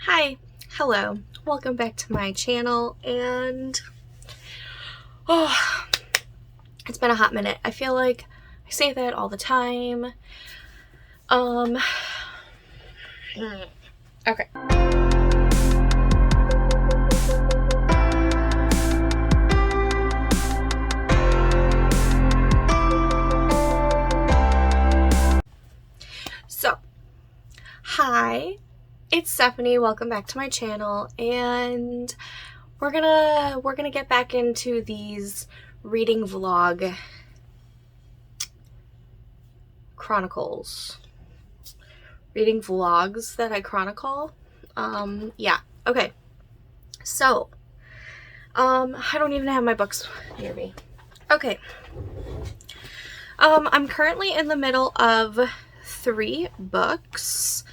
Hi, hello, welcome back to my channel, and it's been a hot minute. I feel like I say that all the time. Okay. So, hi, it's Stephanie. Welcome back to my channel, and we're gonna get back into these reading vlog chronicles. Reading vlogs that I chronicle. Yeah. Okay. So, I don't even have my books near me. Okay. I'm currently in the middle of 3 books.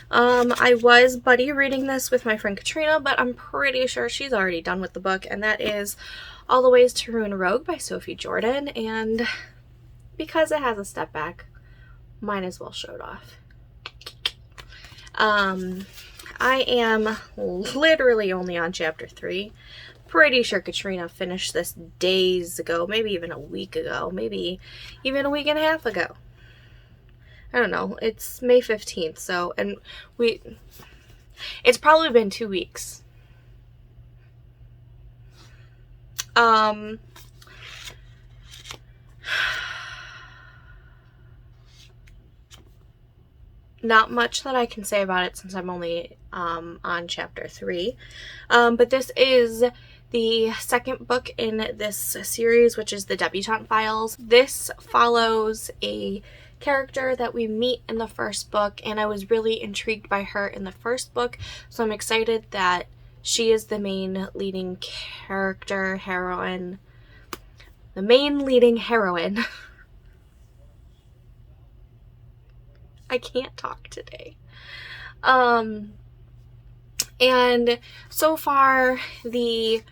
I was buddy reading this with my friend Katrina, but I'm pretty sure she's already done with the book, and that is All the Ways to Ruin a Rogue by Sophie Jordan, and because it has a step back, might as well show it off. I am literally only on chapter 3. Pretty sure Katrina finished this days ago, maybe even a week ago, maybe even a week and a half ago. I don't know. It's May 15th, so, and it's probably been 2 weeks. Not much that I can say about it since I'm only on chapter 3, but this is the second book in this series, which is the Debutante Files. This follows a character that we meet in the first book, and I was really intrigued by her in the first book, so I'm excited that she is the main leading character, heroine, the main leading heroine. I can't talk today. And so far, the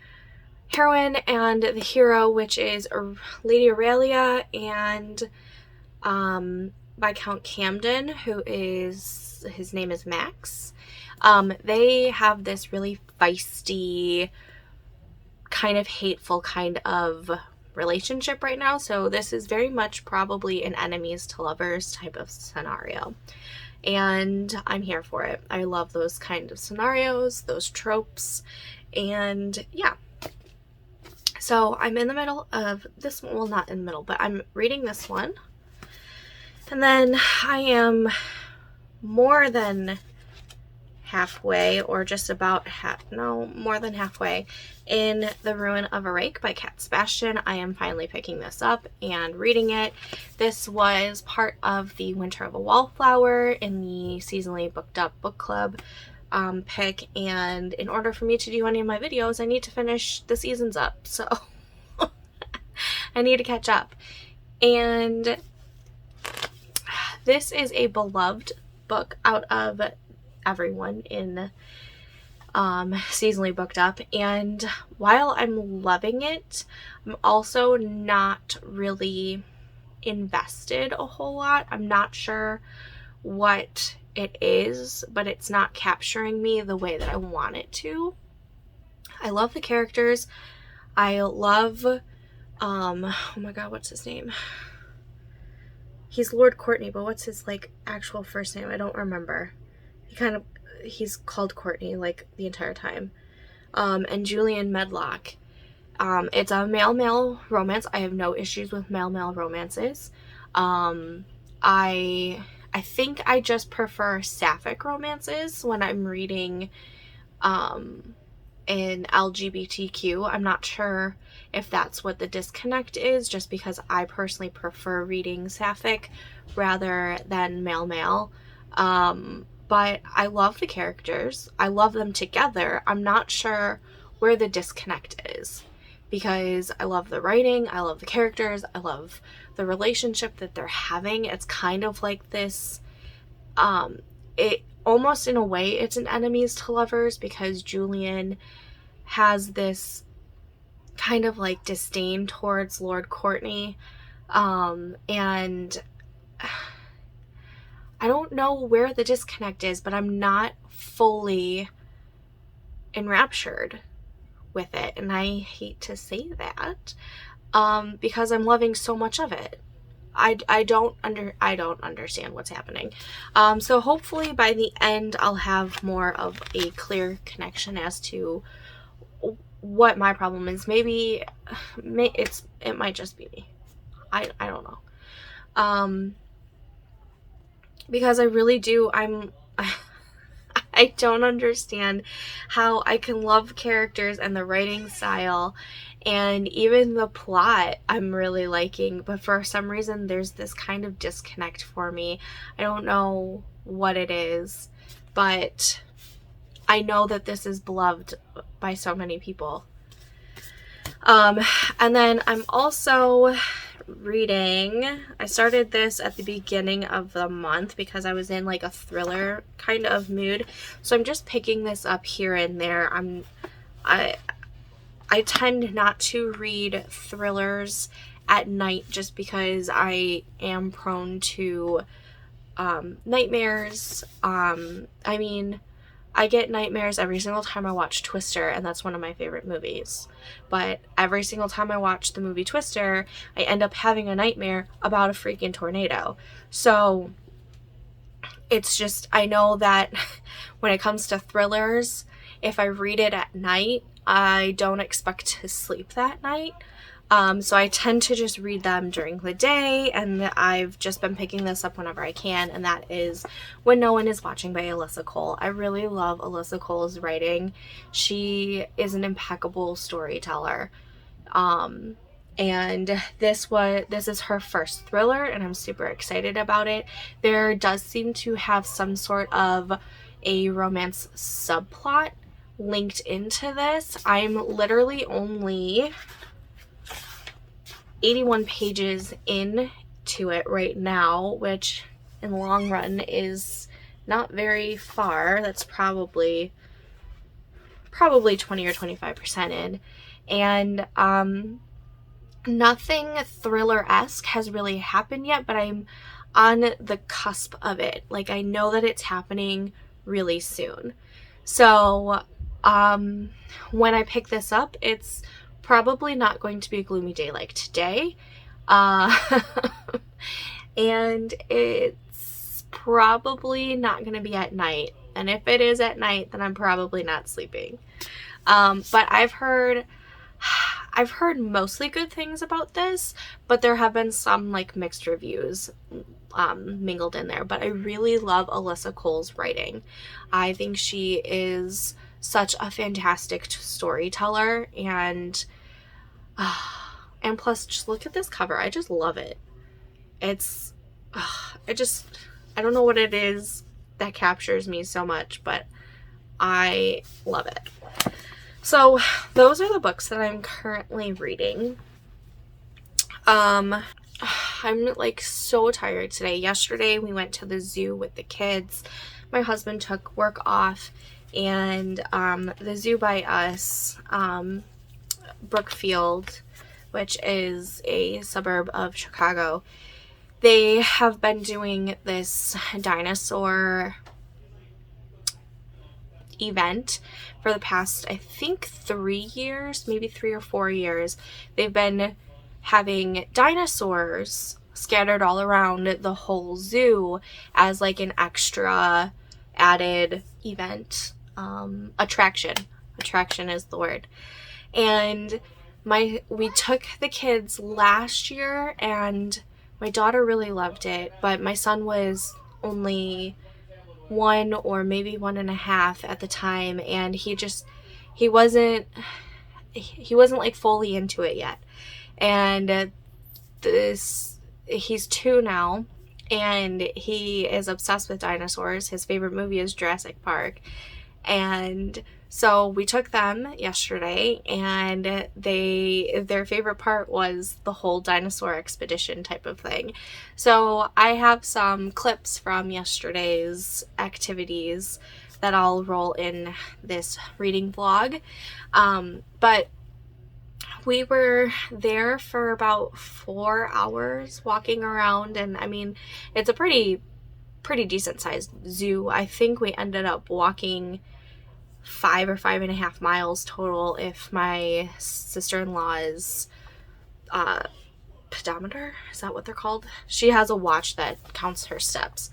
heroine and the hero, which is Lady Aurelia and Viscount Camden, who is, his name is Max, they have this really feisty, kind of hateful kind of relationship right now, so this is very much probably an enemies to lovers type of scenario, and I'm here for it. I love those kind of scenarios, those tropes, and yeah. So I'm in the middle of this one, well, not in the middle, but I'm reading this one, and then I am more than halfway, or just about more than halfway in The Ruin of a Rake by Cat Sebastian. I am finally picking this up and reading it. This was part of the Winter of a Wallflower in the seasonally booked up book club pick, and in order for me to do any of my videos, I need to finish the seasons up, so I need to catch up. And this is a beloved book out of everyone in seasonally booked up, and while I'm loving it, I'm also not really invested a whole lot. I'm not sure what it is, but it's not capturing me the way that I want it to. I love the characters. I love oh my god, what's his name? He's Lord Courtney, but what's his like actual first name? I don't remember. He's called Courtney like the entire time. And Julian Medlock. It's a male-male romance. I have no issues with male-male romances. I think I just prefer sapphic romances when I'm reading in LGBTQ. I'm not sure if that's what the disconnect is, just because I personally prefer reading sapphic rather than male-male. But I love the characters. I love them together. I'm not sure where the disconnect is, because I love the writing, I love the characters, I love the relationship that they're having. It's kind of like this, it almost in a way it's an enemies to lovers, because Julian has this kind of like disdain towards Lord Courtney, and I don't know where the disconnect is, but I'm not fully enraptured with it, and I hate to say that, because I'm loving so much of it. I don't understand what's happening. So hopefully by the end I'll have more of a clear connection as to what my problem is. Maybe it might just be me. I don't know. Because I really do, I don't understand how I can love characters and the writing style and even the plot I'm really liking, but for some reason there's this kind of disconnect for me. I don't know what it is, but I know that this is beloved by so many people. And then I'm also reading, I started this at the beginning of the month because I was in like a thriller kind of mood, so I'm just picking this up here and there. I tend not to read thrillers at night just because I am prone to nightmares. I mean, I get nightmares every single time I watch Twister, and that's one of my favorite movies. But every single time I watch the movie Twister, I end up having a nightmare about a freaking tornado. So it's just, I know that when it comes to thrillers, if I read it at night, I don't expect to sleep that night. So I tend to just read them during the day, and I've just been picking this up whenever I can, and that is When No One Is Watching by Alyssa Cole. I really love Alyssa Cole's writing. She is an impeccable storyteller. And this is her first thriller, and I'm super excited about it. There does seem to have some sort of a romance subplot linked into this. I'm literally only 81 pages into it right now, which in the long run is not very far. That's probably 20 or 25% in. And nothing thriller-esque has really happened yet, but I'm on the cusp of it. Like, I know that it's happening really soon. So when I pick this up, it's probably not going to be a gloomy day like today. And it's probably not going to be at night. And if it is at night, then I'm probably not sleeping. But I've heard mostly good things about this, but there have been some like mixed reviews mingled in there. But I really love Alyssa Cole's writing. I think she is such a fantastic storyteller, and plus, just look at this cover. I just love it. It's I don't know what it is that captures me so much, but I love it. So those are the books that I'm currently reading. I'm like so tired today. Yesterday we went to the zoo with the kids. My husband took work off, and the zoo by us, Brookfield, which is a suburb of Chicago, they have been doing this dinosaur event for the past, I think, 3 years, maybe 3 or 4 years. They've been having dinosaurs scattered all around the whole zoo as like an extra added event, attraction is the word. And we took the kids last year, and my daughter really loved it, but my son was only 1 or maybe 1.5 at the time, and he wasn't like fully into it yet. And he's 2 now, and he is obsessed with dinosaurs. His favorite movie is Jurassic Park. And so we took them yesterday, and their favorite part was the whole dinosaur expedition type of thing. So I have some clips from yesterday's activities that I'll roll in this reading vlog. But we were there for about 4 hours walking around, and I mean, it's a pretty decent sized zoo. I think we ended up walking 5 or 5.5 miles total if my sister-in-law's pedometer, is that what they're called? She has a watch that counts her steps.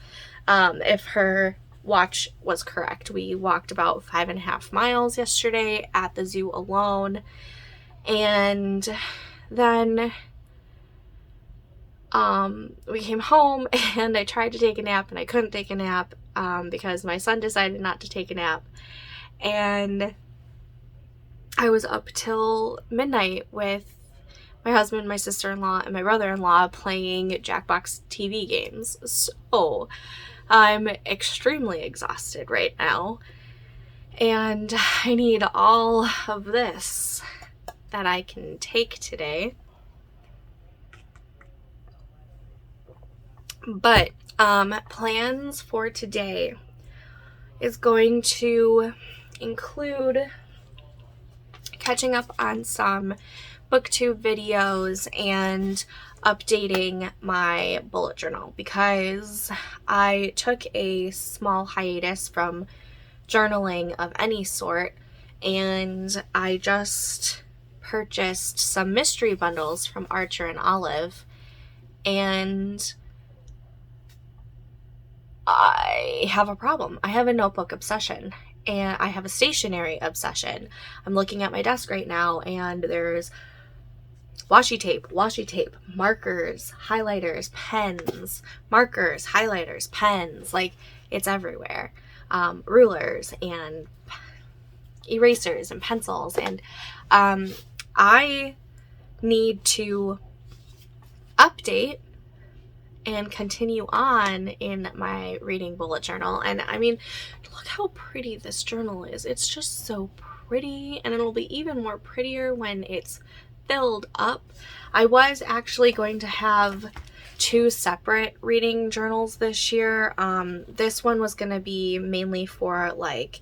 If her watch was correct, we walked about 5.5 miles yesterday at the zoo alone. And then we came home and I tried to take a nap and I couldn't take a nap because my son decided not to take a nap. And I was up till midnight with my husband, my sister-in-law, and my brother-in-law playing Jackbox TV games. So I'm extremely exhausted right now. And I need all of this that I can take today. But plans for today is going to include catching up on some booktube videos and updating my bullet journal, because I took a small hiatus from journaling of any sort, and I just purchased some mystery bundles from Archer and Olive, and I have a problem. I have a notebook obsession, and I have a stationery obsession. I'm looking at my desk right now, and there's washi tape, markers, highlighters, pens, markers, highlighters, pens, like it's everywhere. Rulers and erasers and pencils, and I need to update and continue on in my reading bullet journal. And I mean, look how pretty this journal is. It's just so pretty, and it'll be even more prettier when it's filled up. I was actually going to have 2 separate reading journals this year. This one was going to be mainly for like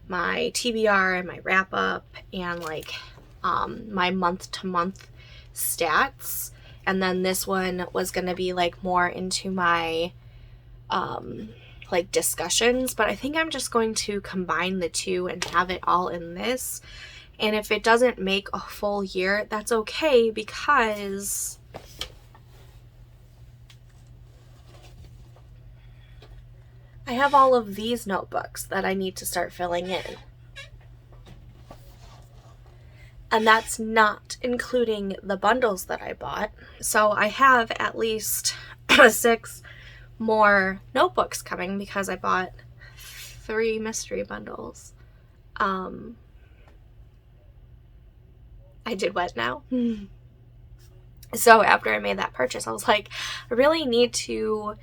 my TBR and my wrap up and like my month to month stats. And then this one was going to be like more into my like discussions, but I think I'm just going to combine the 2 and have it all in this. And if it doesn't make a full year, that's okay, because I have all of these notebooks that I need to start filling in. And that's not including the bundles that I bought. So I have at least 6 more notebooks coming because I bought 3 mystery bundles. I did what now? So after I made that purchase, I was like, I really need to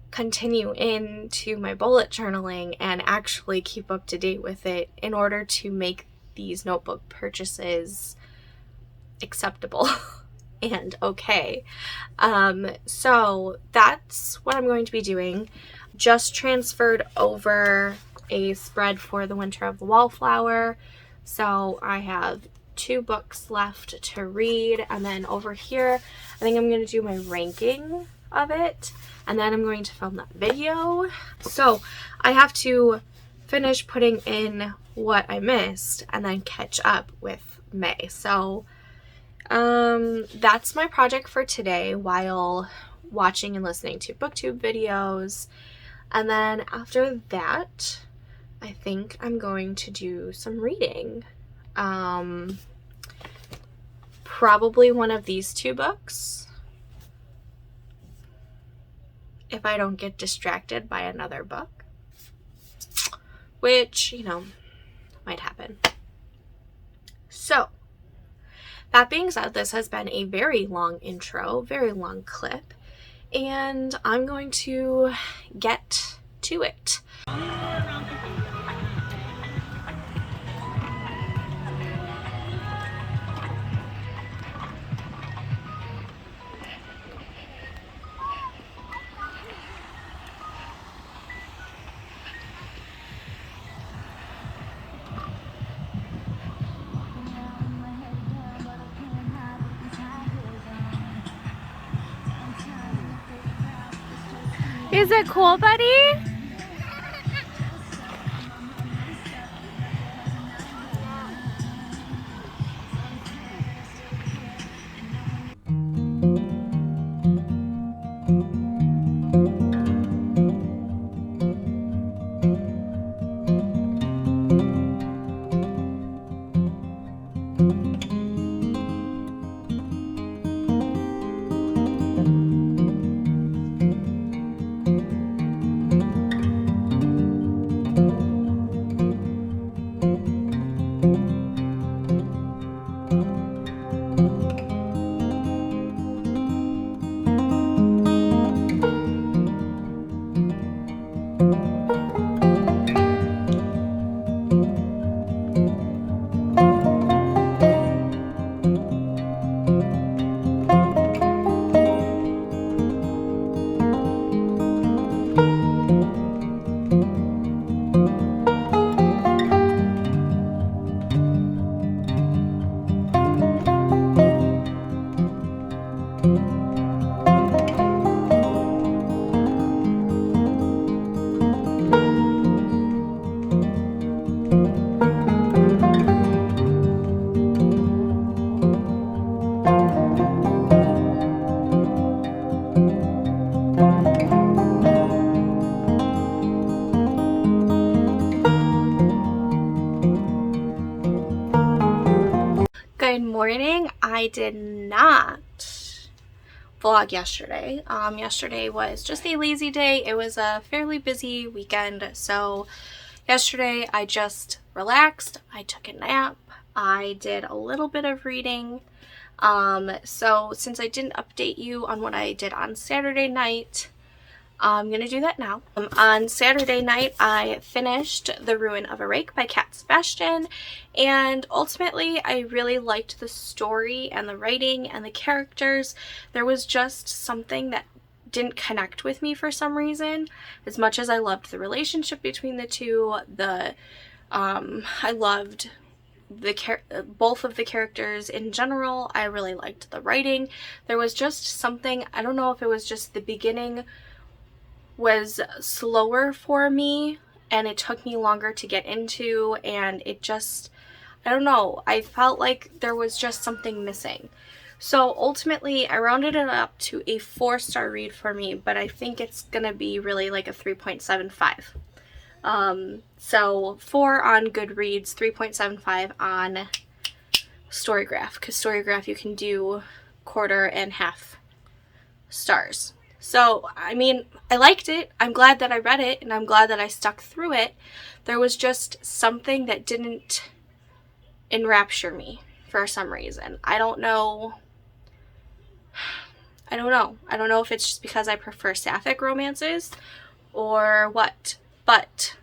continue into my bullet journaling and actually keep up to date with it in order to make these notebook purchases acceptable and okay. So that's what I'm going to be doing. Just transferred over a spread for the Winter of the Wallflower. So I have 2 books left to read, and then over here I think I'm going to do my ranking of it, and then I'm going to film that video. So I have to finish putting in what I missed and then catch up with May. So that's my project for today while watching and listening to booktube videos. And then after that, I think I'm going to do some reading. Probably one of these 2 books, if I don't get distracted by another book, which, you know, might happen. So that being said, this has been a very long intro, very long clip, and I'm going to get to it. Is it cool, buddy? morning. I did not vlog yesterday. Yesterday was just a lazy day. It was a fairly busy weekend, so yesterday I just relaxed. I took a nap. I did a little bit of reading. So since I didn't update you on what I did on Saturday night, I'm gonna do that now. On Saturday night, I finished The Ruin of a Rake by Cat Sebastian, and ultimately, I really liked the story and the writing and the characters. There was just something that didn't connect with me for some reason. As much as I loved the relationship between the two, I loved both of the characters in general. I really liked the writing. There was just something, I don't know if it was just the beginning was slower for me and it took me longer to get into, and it just, I don't know, I felt like there was just something missing. So ultimately I rounded it up to a 4-star read for me, but I think it's gonna be really like a 3.75. So 4 on Goodreads, 3.75 on Storygraph, because Storygraph you can do quarter and half stars. So, I mean, I liked it. I'm glad that I read it, and I'm glad that I stuck through it. There was just something that didn't enrapture me for some reason. I don't know. I don't know if it's just because I prefer sapphic romances or what. But,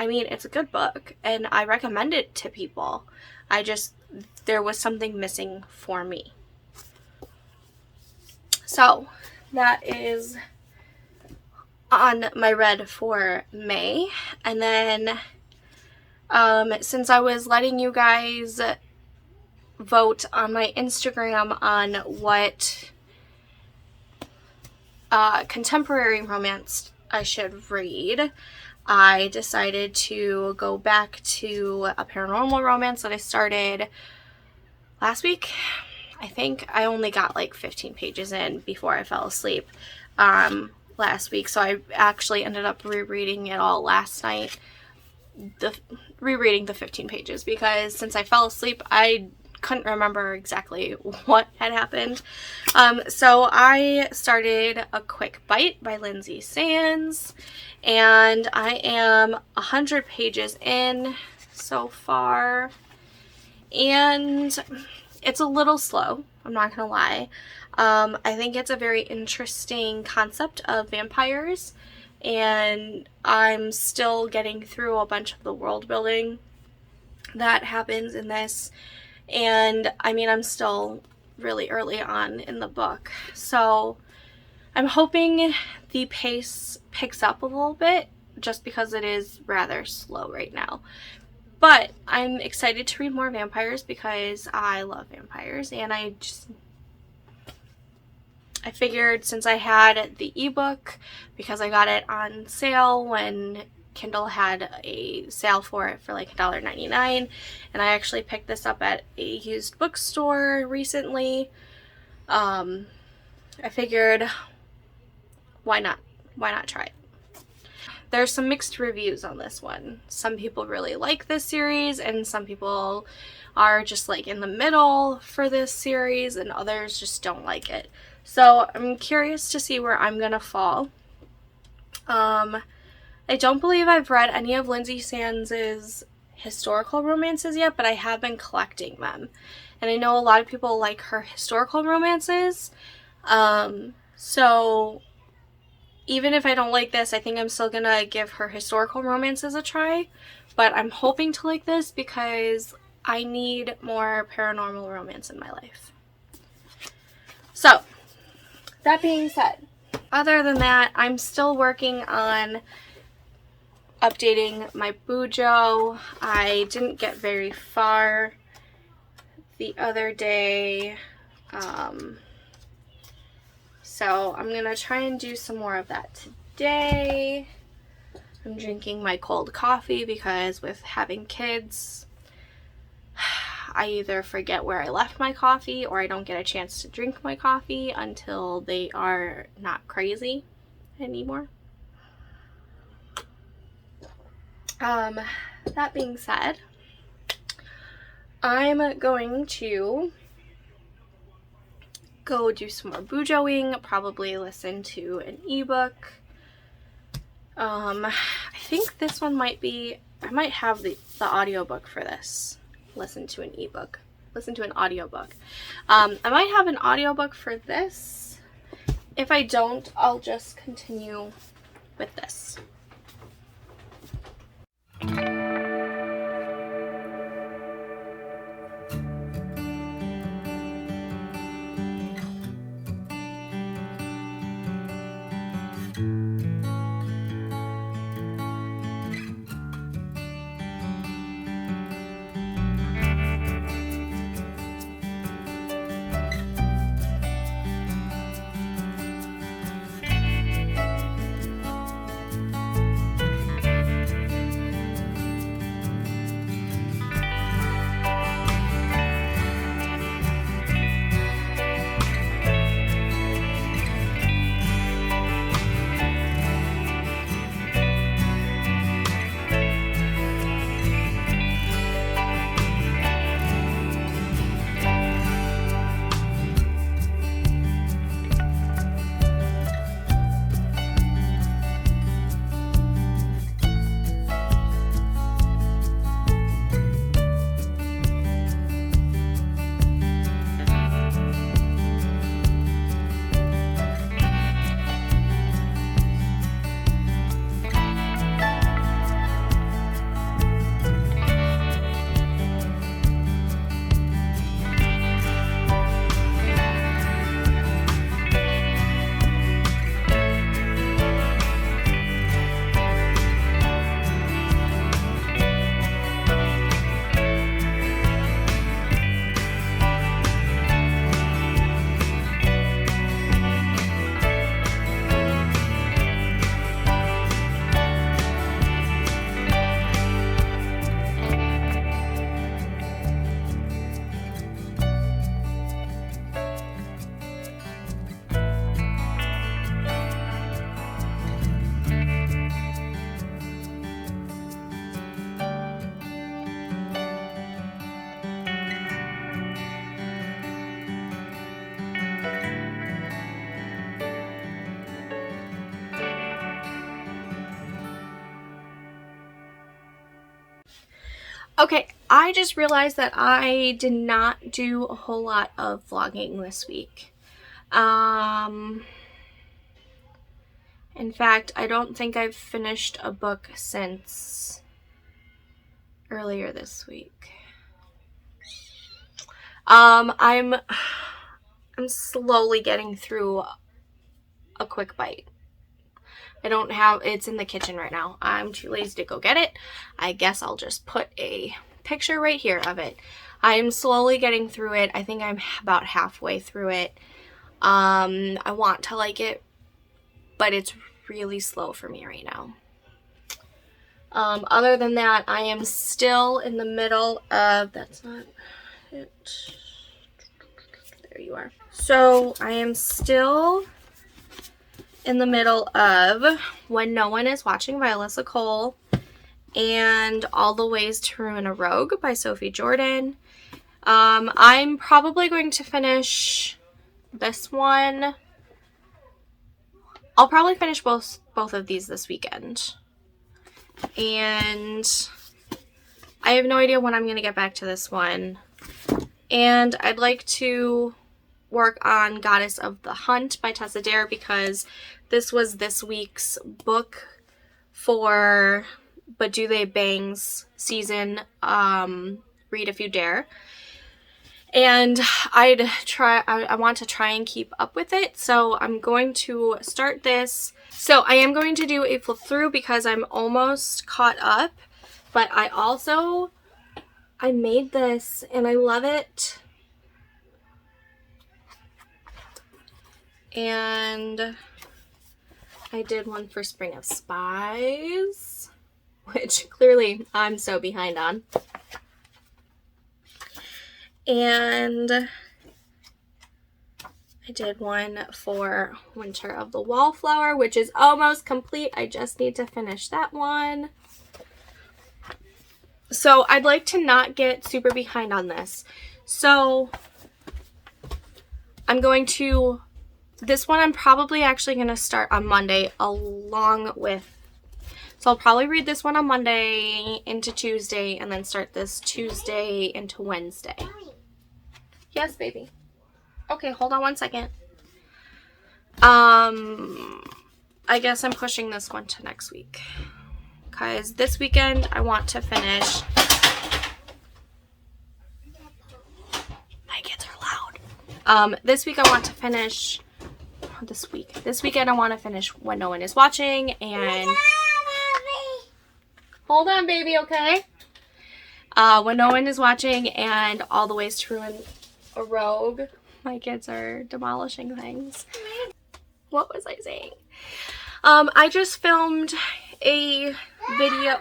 I mean, it's a good book, and I recommend it to people. There was something missing for me. So, that is on my read for May. And then, since I was letting you guys vote on my Instagram on what contemporary romance I should read, I decided to go back to a paranormal romance that I started last week. I think I only got like 15 pages in before I fell asleep last week, so I actually ended up rereading it all last night, rereading the 15 pages, because since I fell asleep I couldn't remember exactly what had happened. So I started A Quick Bite by Lindsay Sands, and I am 100 pages in so far, and it's a little slow, I'm not gonna lie. I think it's a very interesting concept of vampires, and I'm still getting through a bunch of the world building that happens in this, and I mean, I'm still really early on in the book, so I'm hoping the pace picks up a little bit, just because it is rather slow right now. But I'm excited to read more vampires because I love vampires, and I figured since I had the ebook, because I got it on sale when Kindle had a sale for it for like $1.99, and I actually picked this up at a used bookstore recently, I figured why not try it. There's some mixed reviews on this one. Some people really like this series, and some people are just like in the middle for this series, and others just don't like it. So I'm curious to see where I'm gonna fall. I don't believe I've read any of Lindsay Sands' historical romances yet, but I have been collecting them. And I know a lot of people like her historical romances. So even if I don't like this, I think I'm still gonna give her historical romances a try. But I'm hoping to like this because I need more paranormal romance in my life. So, that being said, other than that, I'm still working on updating my BUJO. I didn't get very far the other day. So I'm gonna try and do some more of that today. I'm drinking my cold coffee because with having kids, I either forget where I left my coffee or I don't get a chance to drink my coffee until they are not crazy anymore. That being said, I'm going to go do some more BUJOing, probably listen to an ebook. I think this one might be, I might have the audiobook for this. Listen to an ebook. Listen to an audiobook. I might have an audiobook for this. If I don't, I'll just continue with this. Okay, I just realized that I did not do a whole lot of vlogging this week. In fact, I don't think I've finished a book since earlier this week. I'm slowly getting through a quick bite. I don't have, it's in the kitchen right now. I'm too lazy to go get it. I guess I'll just put a picture right here of it. I'm slowly getting through it. I think I'm about halfway through it. I want to like it, but it's really slow for me right now. Other than that, I am still in the middle of, that's not it. There you are. So I am still in the middle of When No One Is Watching by Alyssa Cole and All the Ways to Ruin a Rogue by Sophie Jordan. I'm probably going to finish this one. I'll probably finish both of these this weekend. And I have no idea when I'm going to get back to this one. And I'd like to work on Goddess of the Hunt by Tessa Dare because this was this week's book for But Do They Bangs season, Read If You Dare. And I want to try and keep up with it, so I'm going to start this. So I am going to do a flip through because I'm almost caught up, but I made this and I love it. And I did one for Spring of Spies, which clearly I'm so behind on. And I did one for Winter of the Wallflower, which is almost complete. I just need to finish that one. So I'd like to not get super behind on this. So I'm going to, this one I'm probably actually going to start on Monday along with, so I'll probably read this one on Monday into Tuesday and then start this Tuesday into Wednesday. Yes, baby. Okay, hold on one second. I guess I'm pushing this one to next week. Because this weekend I want to finish. My kids are loud. This week I want to finish. This weekend I want to finish When No One Is Watching and. Hold on, baby, okay? When No One Is Watching and All the Ways to Ruin a Rogue. My kids are demolishing things. What was I saying? I just filmed a video.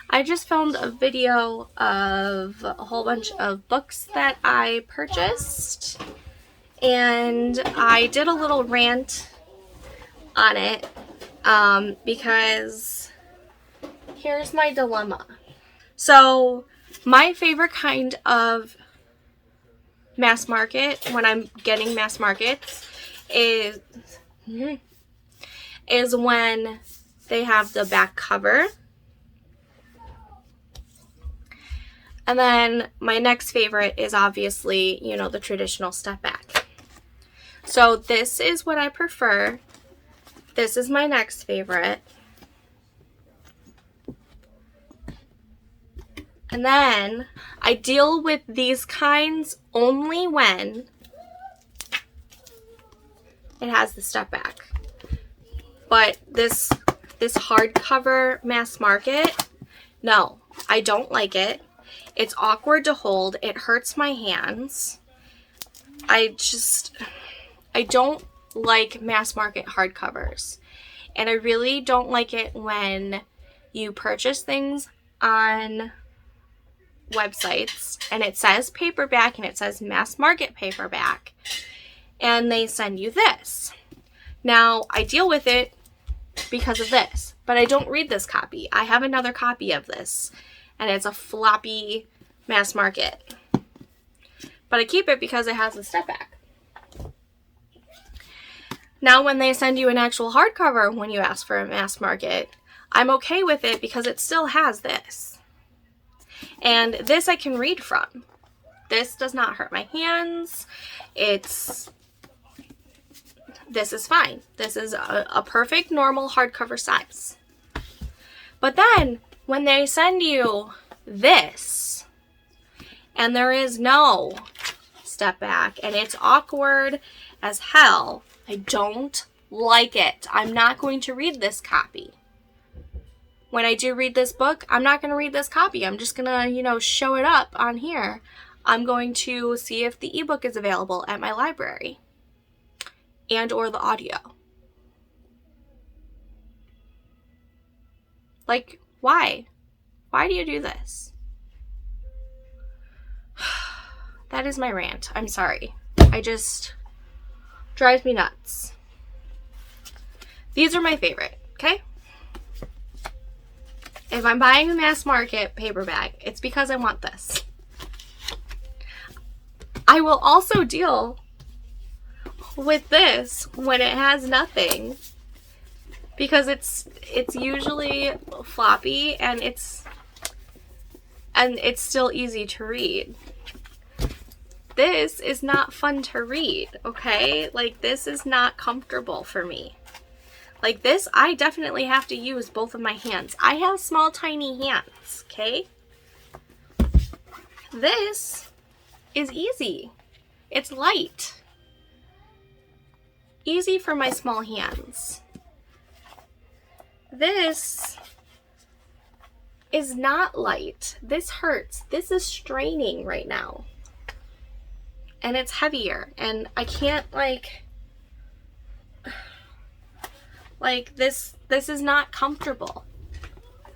I just filmed a video of a whole bunch of books that I purchased. And I did a little rant on it because here's my dilemma. So my favorite kind of mass market, when I'm getting mass markets, is when they have the back cover. And then my next favorite is obviously, you know, the traditional step back. So this is what I prefer. This is my next favorite. And then I deal with these kinds only when it has the step back. But this hardcover mass market, no, I don't like it. It's awkward to hold. It hurts my hands. I don't like mass market hardcovers. And I really don't like it when you purchase things on websites and it says paperback and it says mass market paperback and they send you this. Now, I deal with it because of this, but I don't read this copy. I have another copy of this and it's a floppy mass market. But I keep it because it has a step back. Now, when they send you an actual hardcover when you ask for a mass market, I'm okay with it because it still has this. And this I can read from. This does not hurt my hands. This is fine. This is a perfect normal hardcover size. But then when they send you this and there is no step back and it's awkward as hell, I don't like it. I'm not going to read this copy. When I do read this book, I'm not going to read this copy. I'm just going to, you know, show it up on here. I'm going to see if the ebook is available at my library and or the audio. Like, why? Why do you do this? That is my rant. I'm sorry. Drives me nuts. These are my favorite, okay? If I'm buying a mass market paperback, it's because I want this. I will also deal with this when it has nothing because it's usually floppy and it's still easy to read. This is not fun to read, okay? Like, this is not comfortable for me. Like this, I definitely have to use both of my hands. I have small, tiny hands, okay? This is easy. It's light. Easy for my small hands. This is not light. This hurts. This is straining right now. And it's heavier. And I can't, like this is not comfortable.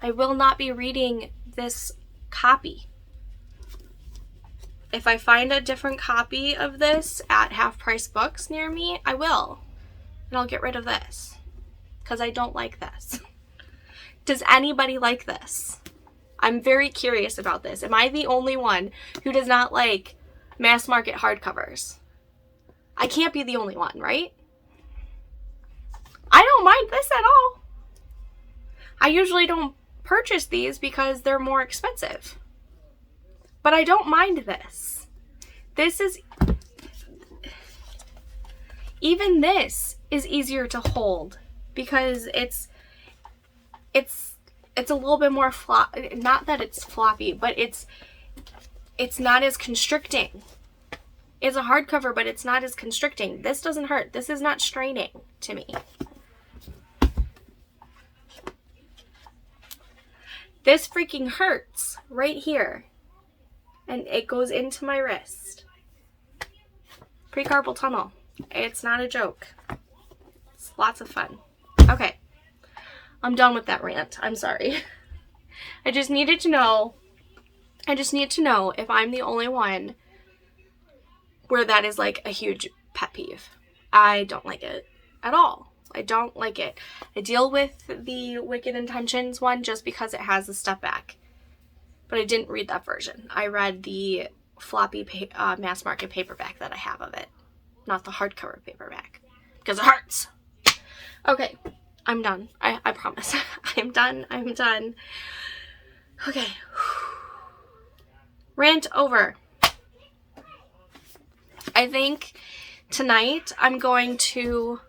I will not be reading this copy. If I find a different copy of this at Half Price Books near me, I will. And I'll get rid of this because I don't like this. Does anybody like this? I'm very curious about this. Am I the only one who does not like mass market hardcovers? I can't be the only one, right? I don't mind this at all. I usually don't purchase these because they're more expensive. But I don't mind this. This is... Even this is easier to hold because it's a little bit more not that it's floppy, but it's not as constricting. It's a hardcover, but it's not as constricting. This doesn't hurt. This is not straining to me. This freaking hurts right here. And it goes into my wrist. Precarpal tunnel. It's not a joke. It's lots of fun. Okay. I'm done with that rant. I'm sorry. I just needed to know. I just need to know if I'm the only one where that is like a huge pet peeve. I don't like it at all. I don't like it. I deal with the Wicked Intentions one just because it has the step back. But I didn't read that version. I read the floppy mass market paperback that I have of it. Not the hardcover paperback. Because it hurts. Okay. I'm done. I promise. I'm done. I'm done. Okay. Rant over. I think tonight I'm going to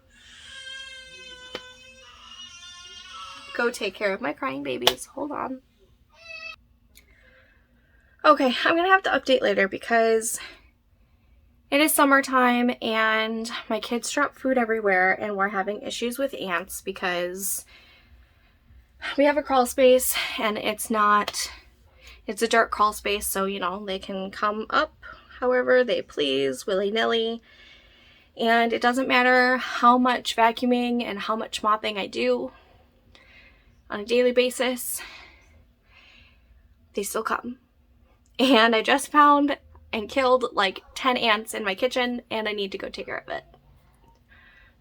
go take care of my crying babies. Hold on. Okay, I'm going to have to update later because it is summertime and my kids drop food everywhere and we're having issues with ants because we have a crawl space and it's a dirt crawl space, so you know, they can come up however they please, willy-nilly, and it doesn't matter how much vacuuming and how much mopping I do on a daily basis, they still come. And I just found and killed like 10 ants in my kitchen and I need to go take care of it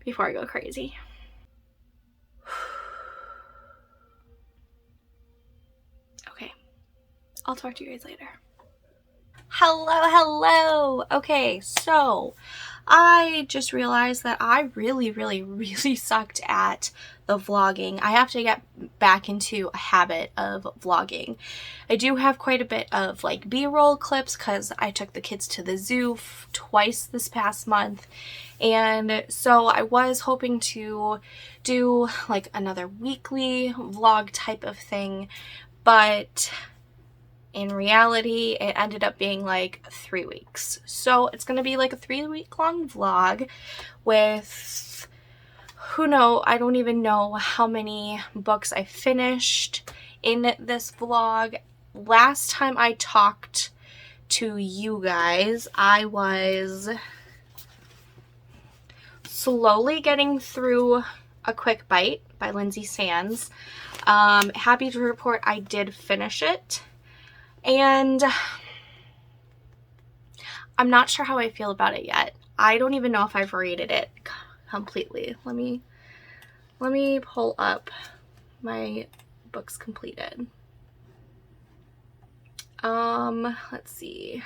before I go crazy. Okay, I'll talk to you guys later. Hello. Okay, so I just realized that I really sucked at the vlogging. I have to get back into a habit of vlogging. I do have quite a bit of like B-roll clips because I took the kids to the zoo twice this past month, and so I was hoping to do like another weekly vlog type of thing, but in reality, it ended up being like 3 weeks. So it's going to be like a 3-week long vlog with, I don't even know how many books I finished in this vlog. Last time I talked to you guys, I was slowly getting through A Quick Bite by Lindsay Sands. Happy to report I did finish it. And I'm not sure how I feel about it yet. I don't even know if I've rated it completely. Let me pull up my books completed. Let's see.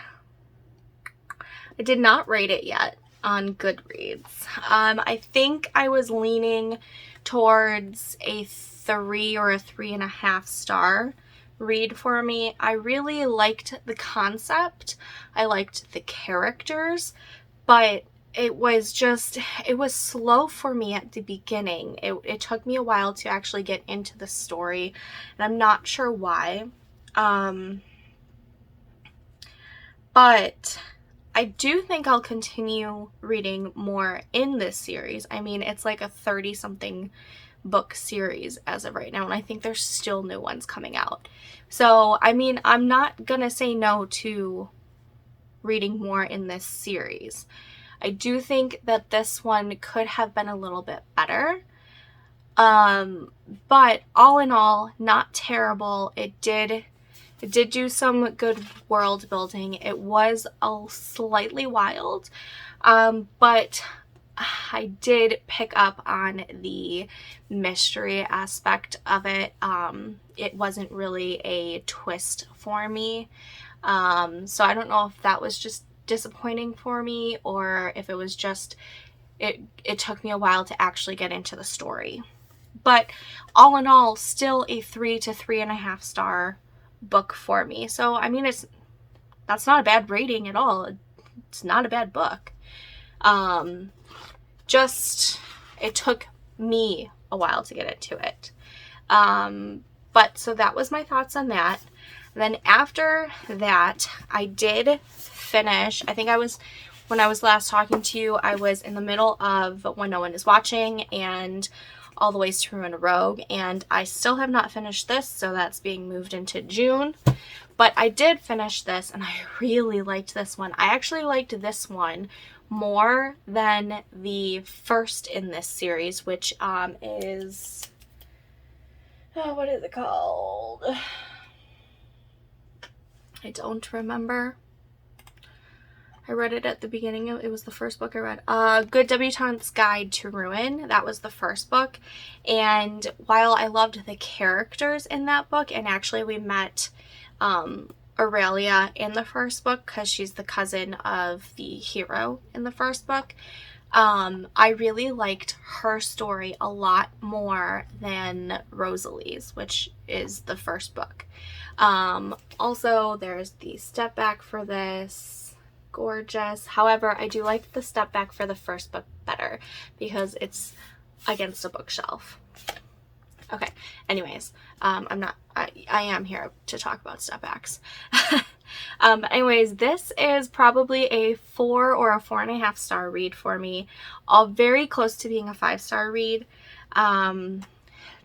I did not rate it yet on Goodreads. I think I was leaning towards a 3 or a 3.5 star read for me. I really liked the concept. I liked the characters, but it was slow for me at the beginning. It took me a while to actually get into the story, and I'm not sure why. But I do think I'll continue reading more in this series. I mean, it's like a 30-something book series as of right now, and I think there's still new ones coming out. So, I mean, I'm not gonna say no to reading more in this series. I do think that this one could have been a little bit better. But all in all, not terrible. It did do some good world building. It was slightly wild, but I did pick up on the mystery aspect of it. It wasn't really a twist for me. So I don't know if that was just disappointing for me or if it was just, it took me a while to actually get into the story. But all in all, still a 3 to 3.5 star book for me. So, I mean, that's not a bad rating at all. It's not a bad book. Just, it took me a while to get into it. But so that was my thoughts on that. Then after that, I did finish, I think when I was last talking to you, I was in the middle of When No One Is Watching and All the Ways to Ruin a Rogue, and I still have not finished this, so that's being moved into June. But I did finish this, and I really liked this one. I actually liked this one more than the first in this series, which is, what is it called? I don't remember. I read it at the beginning of, it was the first book I read. Good Debutante's Guide to Ruin. That was the first book. And while I loved the characters in that book, and actually we met Aurelia in the first book because she's the cousin of the hero in the first book, I really liked her story a lot more than Rosalie's, which is the first book. Also, there's the step back for this. Gorgeous. However, I do like the step back for the first book better because it's against a bookshelf. Okay, anyways, I am here to talk about step backs. Anyways, this is probably a 4 or a 4.5 star read for me. All very close to being a 5-star read.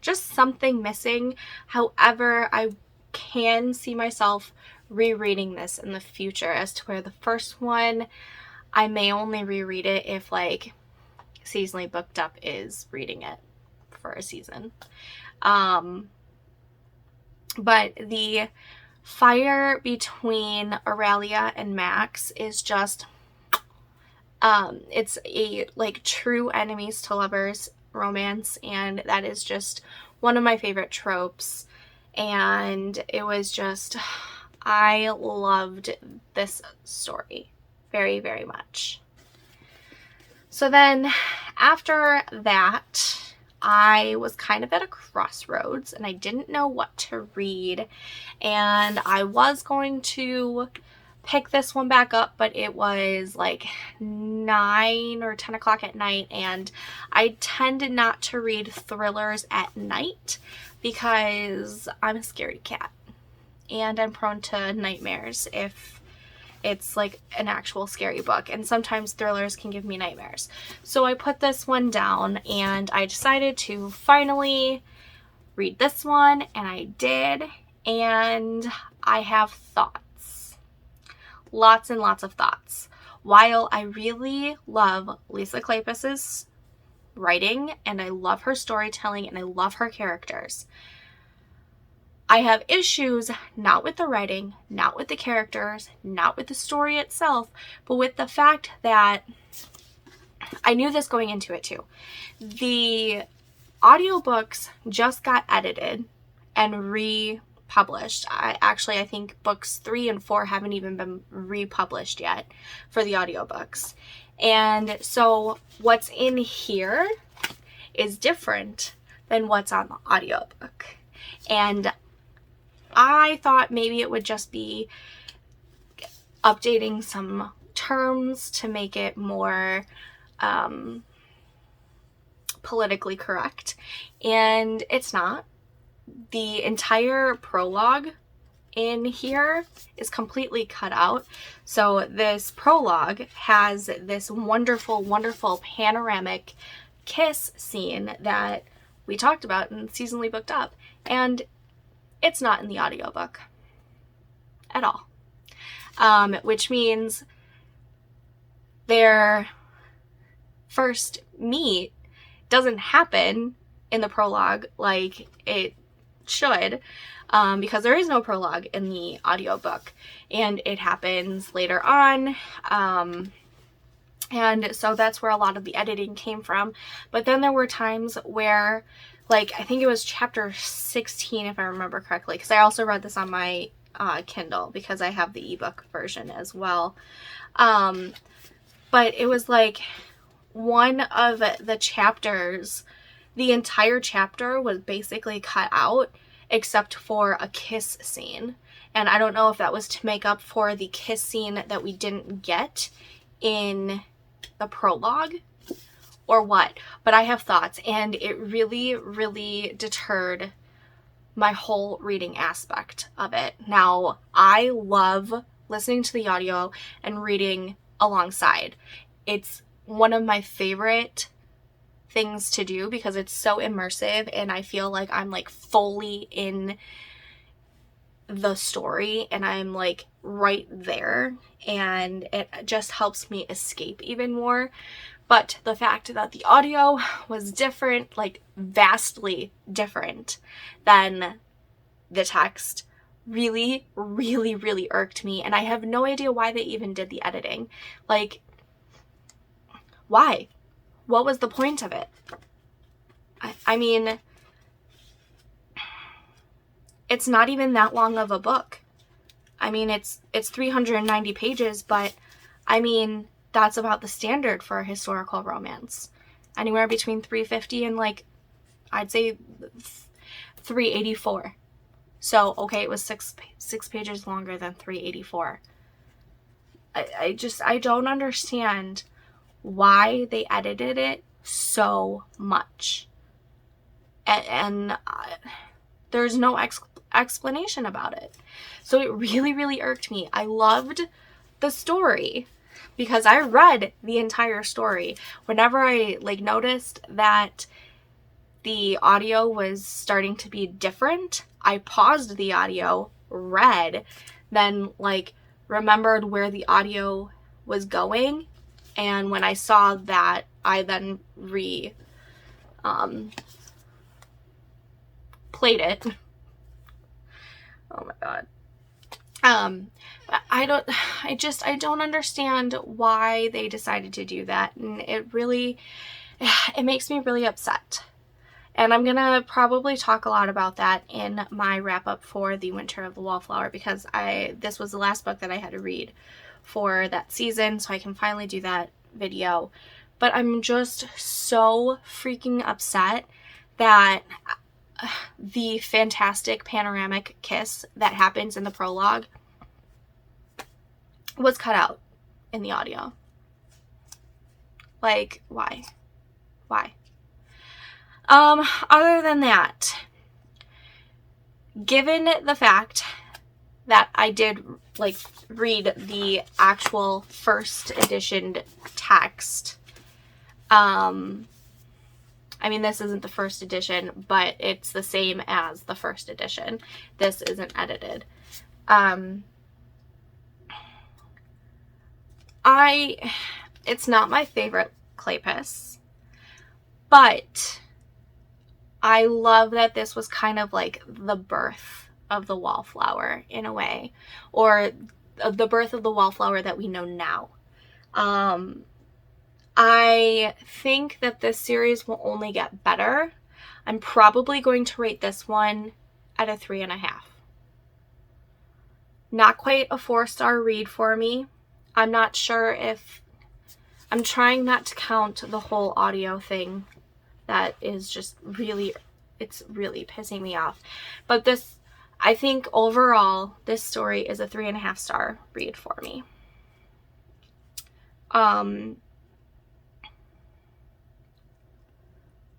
Just something missing. However, I can see myself rereading this in the future, as to where the first one, I may only reread it if like Seasonally Booked Up is reading it for a season. But the fire between Aurelia and Max is just, it's a like true enemies to lovers romance, and that is just one of my favorite tropes. And it was just, I loved this story very, very much. So then after that, I was kind of at a crossroads and I didn't know what to read, and I was going to pick this one back up, but it was like 9 or 10 o'clock at night, and I tend not to read thrillers at night because I'm a scaredy cat and I'm prone to nightmares if it's like an actual scary book, and sometimes thrillers can give me nightmares. So I put this one down and I decided to finally read this one, and I did, and I have thoughts. Lots and lots of thoughts. While I really love Lisa Kleypas's writing and I love her storytelling and I love her characters, I have issues not with the writing, not with the characters, not with the story itself, but with the fact that I knew this going into it too. The audiobooks just got edited and republished. I think books 3 and 4 haven't even been republished yet for the audiobooks. And so what's in here is different than what's on the audiobook. And I thought maybe it would just be updating some terms to make it more politically correct, and it's not. The entire prologue in here is completely cut out. So this prologue has this wonderful, wonderful panoramic kiss scene that we talked about in Seasonally Booked Up, and it's not in the audiobook at all. Which means their first meet doesn't happen in the prologue like it should, because there is no prologue in the audiobook, and it happens later on. And so that's where a lot of the editing came from. But then there were times where, like, I think it was chapter 16, if I remember correctly, because I also read this on my Kindle because I have the ebook version as well. But it was like one of the chapters, the entire chapter was basically cut out except for a kiss scene. And I don't know if that was to make up for the kiss scene that we didn't get in the prologue or what, but I have thoughts, and it really, really deterred my whole reading aspect of it. Now, I love listening to the audio and reading alongside. It's one of my favorite things to do because it's so immersive and I feel like I'm like fully in the story and I'm like right there, and it just helps me escape even more. But the fact that the audio was different, like vastly different than the text, really, really, really irked me. And I have no idea why they even did the editing. Like, why? What was the point of it? I mean, it's not even that long of a book. I mean, it's 390 pages, but I mean, that's about the standard for a historical romance. Anywhere between 350 and like, I'd say 384. So, okay, it was six pages longer than 384. I don't understand why they edited it so much. And there's no explanation about it. So it really, really irked me. I loved the story because I read the entire story. Whenever I like noticed that the audio was starting to be different, I paused the audio, read, then like remembered where the audio was going, and when I saw that, I then played it. Oh my god. I don't understand why they decided to do that, and it makes me really upset. And I'm gonna probably talk a lot about that in my wrap up for The Winter of the Wallflower, because this was the last book that I had to read for that season, so I can finally do that video. But I'm just so freaking upset that the fantastic panoramic kiss that happens in the prologue was cut out in the audio. Like, why? Other than that, given the fact that I did like read the actual first edition text, I mean, this isn't the first edition, but it's the same as the first edition. This isn't edited. It's not my favorite Kleypas, but I love that this was kind of like the birth of the Wallflower in a way, or the birth of the Wallflower that we know now. I think that this series will only get better. I'm probably going to rate this one at a 3.5. Not quite a 4-star read for me. I'm not sure if... I'm trying not to count the whole audio thing. That is just really... It's really pissing me off. But this... I think overall, this story is a 3.5-star read for me.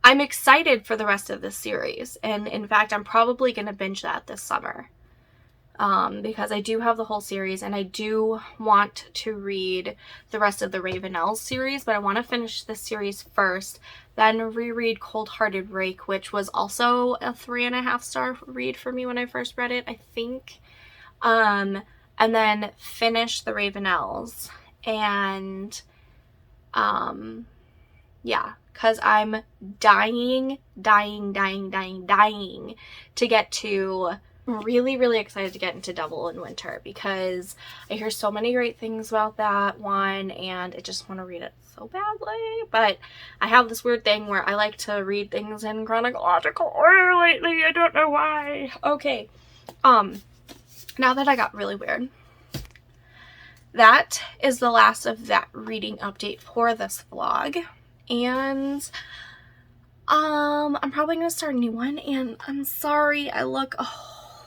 I'm excited for the rest of this series, and in fact, I'm probably going to binge that this summer, because I do have the whole series, and I do want to read the rest of the Ravenels series, but I want to finish this series first, then reread Cold Hearted Rake, which was also a 3.5-star read for me when I first read it, I think, and then finish the Ravenels, and, yeah, because I'm dying to get to I'm really, really excited to get into Devil in Winter because I hear so many great things about that one and I just want to read it so badly. But I have this weird thing where I like to read things in chronological order lately. I don't know why. Okay. Now that I got really weird, that is the last of that reading update for this vlog. And I'm probably gonna start a new one, and I'm sorry I look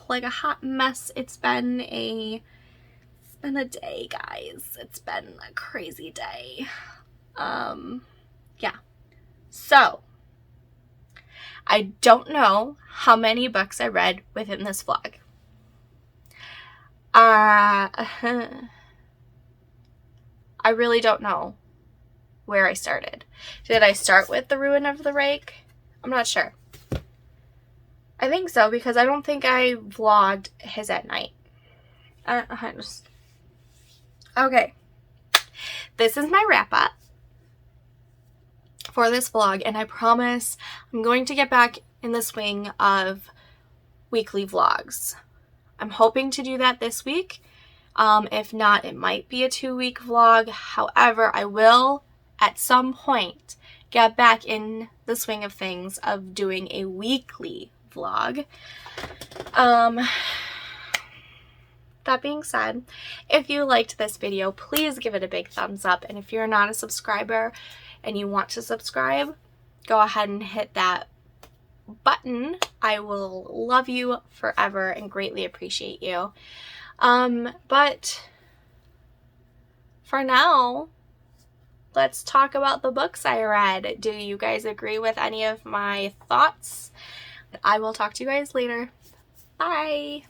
like a hot mess. It's been a day, guys. It's been a crazy day. Yeah. So I don't know how many books I read within this vlog. I really don't know where I started. Did I start with The Ruin of the Rake? I'm not sure. I think so, because I don't think I vlogged his at night. Okay. This is my wrap up for this vlog, and I promise I'm going to get back in the swing of weekly vlogs. I'm hoping to do that this week. If not, it might be a 2-week vlog. However, I will at some point get back in the swing of things of doing a weekly vlog. That being said, if you liked this video, please give it a big thumbs up. And if you're not a subscriber and you want to subscribe, go ahead and hit that button. I will love you forever and greatly appreciate you. But for now, let's talk about the books I read. Do you guys agree with any of my thoughts? I will talk to you guys later. Bye!